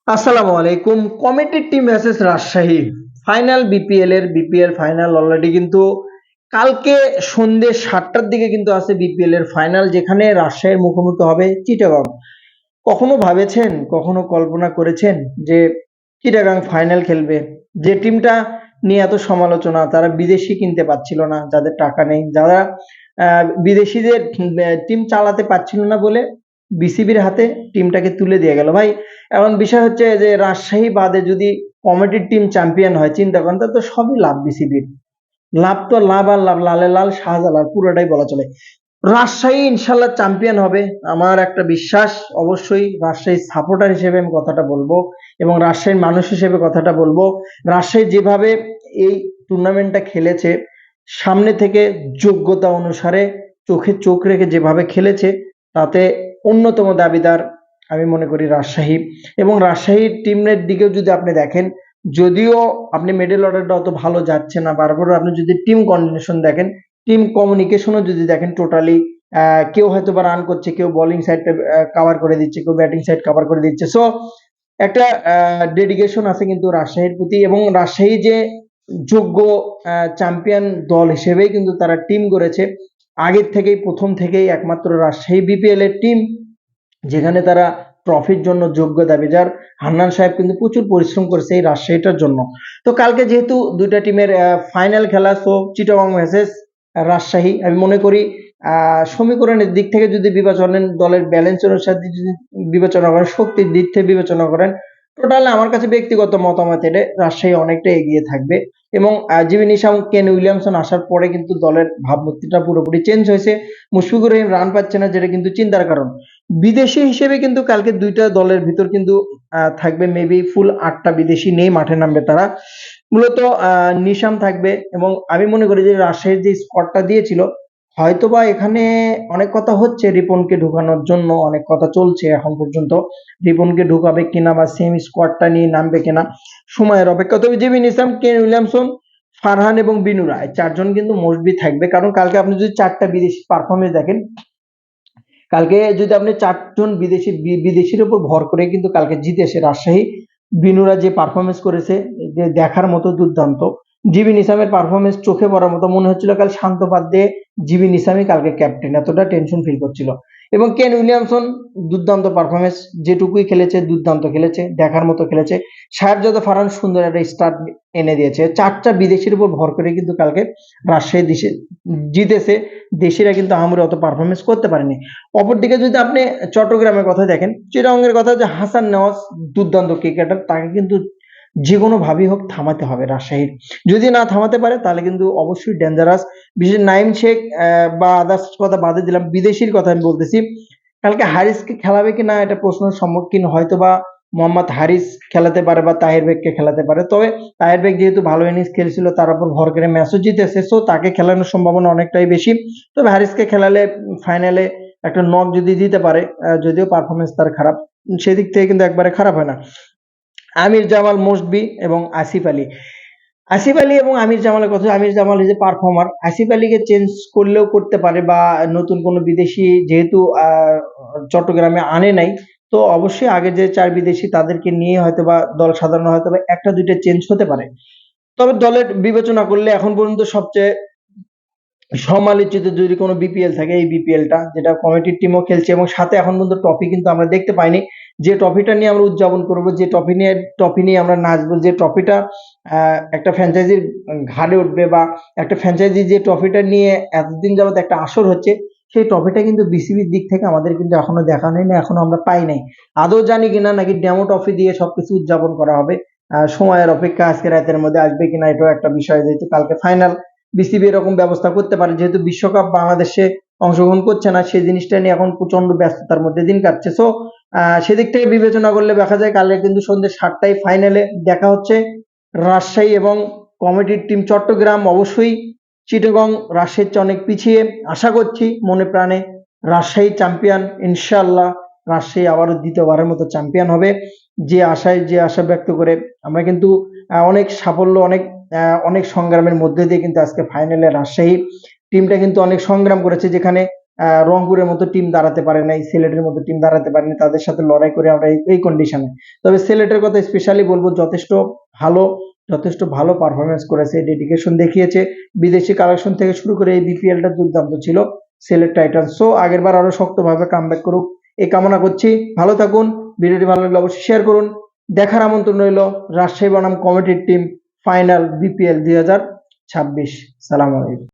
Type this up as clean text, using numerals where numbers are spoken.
আসসালামু আলাইকুম। Committee team versus Rajshahi final BPL final already কিন্তু কালকে সন্ধ্যে 7টার দিকে কিন্তু আছে বিপিএল এর ফাইনাল, যেখানে রাজশাহীর মুখোমুখি হবে চিটাগং। কখনো ভাবেছেন, কখনো কল্পনা করেছেন যে চিটাগাং ফাইনাল খেলবে? যে টিমটা নিয়ে এত সমালোচনা, তারা বিদেশি কিনতে পারছিল না, যাদের টাকা নেই, যারা বিদেশিদের টিম চালাতে পারছিল না বলে বিসিবির হাতে টিমটাকে তুলে দিয়ে গেল। ভাই, এখন বিষয় হচ্ছে যে রাজশাহী বাদে যদি কমিটির টিম চ্যাম্পিয়ন হয়, চিন্তা করেন, তাহলে তো সবই লাভ বিসিবির। লাভ তো লাভ আর লাভ, লালে লাল শাহজালাল পুরোটাই বলা চলে। রাজশাহী ইনশাল্লাহ চ্যাম্পিয়ন হবে, আমার একটা বিশ্বাস। অবশ্যই রাজশাহীর সাপোর্টার হিসেবে আমি কথাটা বলবো এবং রাজশাহীর মানুষ হিসেবে কথাটা বলবো। রাজশাহী যেভাবে এই টুর্নামেন্টটা খেলেছে, সামনে থেকে যোগ্যতা অনুসারে চোখে চোখ রেখে যেভাবে খেলেছে, তাতে অন্যতম দাবিদার আমি মনে করি রাজশাহী। এবং রাজশাহীর টিমের দিকেও যদি আপনি দেখেন, যদিও আপনি মিডল অর্ডারটা অত ভালো যাচ্ছে না, বারবার আপনি যদি টিম কন্ডিশন দেখেন, টিম কমিউনিকেশনও যদি দেখেন, টোটালি কেউ হয়তো বা রান করছে, কেউ বোলিং সাইডটা কাভার করে দিচ্ছে, কেউ ব্যাটিং সাইড কাভার করে দিচ্ছে। সো একটা ডেডিকেশন আছে কিন্তু রাজশাহীর প্রতি, এবং রাজশাহী যে যোগ্য চ্যাম্পিয়ন দল হিসেবেই কিন্তু তারা টিম গড়েছে। আগের থেকেই, প্রথম থেকেই একমাত্র রাজশাহী বিপিএল এর টিম যেখানে তারা ট্রফির জন্য যোগ্য দাবিদার। হান্নান সাহেব কিন্তু প্রচুর পরিশ্রম করেছে এই রাজশাহীটার জন্য। তো কালকে যেহেতু দুইটা টিমের ফাইনাল খেলা, সো চিটাগং ভার্সেস রাজশাহী, আমি মনে করি সমীকরণের দিক থেকে যদি বিবেচনা, দলের ব্যালেন্স অনুসারে যদি বিবেচনা করেন, শক্তির দিক থেকে বিবেচনা করেন, টোটাল আমার কাছে ব্যক্তিগত মতামত এটা রাজশাহী অনেকটা এগিয়ে থাকবে। এবং জিবি নিশাম, কেন উইলিয়ামসন আসার পরে কিন্তু দলের ভাবমূর্তিটা পুরোপুরি চেঞ্জ হয়েছে। মুশফিকুর রহিম রান পাচ্ছে না, যেটা কিন্তু চিন্তার কারণ। বিদেশি হিসেবে কিন্তু কালকে দুইটা দলের ভিতর কিন্তু থাকবে মেবি ফুল 8টা বিদেশি নেই, মাঠে নামবে তারা। মূলত নিশাম থাকবে, এবং আমি মনে করি যে রাজশাহীর যে স্কোয়াডটা দিয়েছিল, হয়তোবা এখানে অনেক কথা হচ্ছে রিপনকে ঢুকানোর জন্য, অনেক কথা চলছে এখন পর্যন্ত। রিপনকে ঢুকাবে কিনা বা সেম স্কোয়াডটা নিয়ে নামবে কিনা, সময়ের অপেক্ষা। তবে GB Neesham, Kane Williamson, Farhan এবং বিনু রায় চারজন কিন্তু মোস্টবি থাকবে, কারণ কালকে আপনি যদি 4টা বিদেশি পারফরমেন্স দেখেন, কালকে যদি আপনি 4জন বিদেশির উপর ভর করে কিন্তু কালকে জিতেছে রাজশাহী। বিনুরা যে পারফরমেন্স করেছে, যে দেখার মতো দুর্দান্ত। জিবি নিসামের পারফরমেন্স চোখে পড়ার মতো, মনে হচ্ছিল কাল শান্ত বাদ দিয়ে জিবি নিসামই কালকে ক্যাপ্টেন, এতটা টেনশন ফিল করছিল। এবং কেন উইলিয়ামসন দুর্দান্ত পারফরমেন্স, যেটুকুই খেলেছে দুর্দান্ত খেলেছে, দেখার মতো খেলেছে। সাহেবজাদা ফারহান সুন্দর একটা স্টার্ট এনে দিয়েছে। 4টা বিদেশির উপর ভর করে কিন্তু কালকে রাজশাহী দেশে জিতেছে। দেশিরা কিন্তু আহামরি অত পারফরমেন্স করতে পারেনি। অপরদিকে যদি আপনি চট্টগ্রামের কথা দেখেন, চিটাগংয়ের কথা, যে হাসান নেওয়াজ দুর্দান্ত ক্রিকেটার, তাকে কিন্তু যে কোনো ভাবেই হোক থামাতে হবে রাজশাহীর। যদি না থামাতে পারে তাহলে কিন্তু অবশ্যই ডেঞ্জারাস। বিশেষ নাইম শেখ বা আদার্স কথা বাদে দিলাম, বিদেশির কথা আমি বলতেছি, কালকে হারিসকে খেলাবে কি না এটা প্রশ্নের সম্মুখীন। হয়তো বা মোহাম্মদ হারিস খেলাতে পারে বা তাহির বেগকে খেলাতে পারে, তবে তাহির বেগ যেহেতু ভালো ইনিংস খেলছিল, তার উপর ভর করে ম্যাচও জিতেছে, সো তাকে খেলানোর সম্ভাবনা অনেকটাই বেশি। তবে হারিসকে খেলালে ফাইনালে একটা নক যদি দিতে পারে, যদিও পারফরমেন্স তার খারাপ, সেদিক থেকে কিন্তু একবারে খারাপ হয় না। আমির জামাল মোস্টবি এবং আসিফ আলী। আসিফ আলী এবং আমির জামালের কথা, Amir Jamal is a performer, Asif আলীকে চেঞ্জ করলেও করতে পারে, বা নতুন কোনো বিদেশি যেহেতু চট্টগ্রামে আনে নাই, তো অবশ্যই আগে যে 4 বিদেশি তাদেরকে নিয়ে হয়তো বা দল সাধারণ হয়তো বা একটা দুইটা চেঞ্জ হতে পারে। তবে দলের বিবেচনা করলে এখন পর্যন্ত সবচেয়ে সমালোচিত যদি কোনো বিপিএল থাকে, এই বিপিএলটা, যেটা কমিটির টিমও খেলছে, এবং সাথে এখন পর্যন্ত ট্রফি কিন্তু আমরা দেখতে পাইনি। যে ট্রফিটা নিয়ে আমরা উদযাপন করব, যে ট্রফি নিয়ে আমরা নাচবো, যে ট্রফিটা একটা ফ্র্যাঞ্চাইজির ঘাড়ে উঠবে, বা একটা ফ্র্যাঞ্চাইজি যে ট্রফিটা নিয়ে এতদিন যাবত একটা আসর হচ্ছে, সেই ট্রফিটা কিন্তু বিসিবির দিক থেকে আমাদের কিন্তু এখনো দেখা নেই, না এখনো আমরা পাই নাই। আদৌ জানি কিনা নাকি ডেমো ট্রফি দিয়ে সবকিছু উদযাপন করা হবে, সময়ের অপেক্ষা, আজকে রাতের মধ্যে আসবে কিনা এটাও একটা বিষয়। যেহেতু কালকে ফাইনাল, বিসিবি এরকম ব্যবস্থা করতে পারে, যেহেতু বিশ্বকাপ বাংলাদেশে অংশগ্রহণ করছে না, সেই জিনিসটা নিয়ে এখন প্রচন্ড ব্যস্ততার মধ্যে দিন কাটছে। সো সেদিক থেকে বিবেচনা করলে দেখা যায় কালকে কিন্তু সন্ধ্যে 7টায় ফাইনালে দেখা হচ্ছে রাজশাহী এবং কমিটির টিম চট্টগ্রাম। অবশ্যই চিটাগং রাজশাহীর চেয়ে অনেক পিছিয়ে, আশা করছি মনে প্রাণে রাজশাহী চ্যাম্পিয়ন ইনশাল্লাহ। রাজশাহী আবারও দ্বিতীয়বারের মতো চ্যাম্পিয়ন হবে, যে আশা ব্যক্ত করে আমরা কিন্তু অনেক সাফল্য, অনেক সংগ্রামের মধ্যে দিয়ে কিন্তু আজকে ফাইনালে রাজশাহী টিমটা কিন্তু অনেক সংগ্রাম করেছে, যেখানে রংপুরের মতো টিম দাঁড়াতে পারে নাই, সিলেটের মতো টিম দাঁড়াতে পারেনি, তাদের সাথে লড়াই করে আমরা এই কন্ডিশনে। তবে সিলেটের কথা স্পেশালি বলবো, ভালো যথেষ্ট ভালো পারফরমেন্স করেছে, ডেডিকেশন দেখিয়েছে। বিদেশি কালেকশন থেকে শুরু করে এই বিপিএলটা দুর্দান্ত ছিল সিলেট টাইটান্স। সো আগের বার আরো শক্তভাবে কামব্যাক করুক এই কামনা করছি। ভালো থাকুন, ভিডিওটি ভালো লাগলে অবশ্যই শেয়ার করুন। দেখার আমন্ত্রণ রইল রাজশাহী বনাম কমিটির টিম ফাইনাল বিপিএল 2026। সালাম আলাইকুম।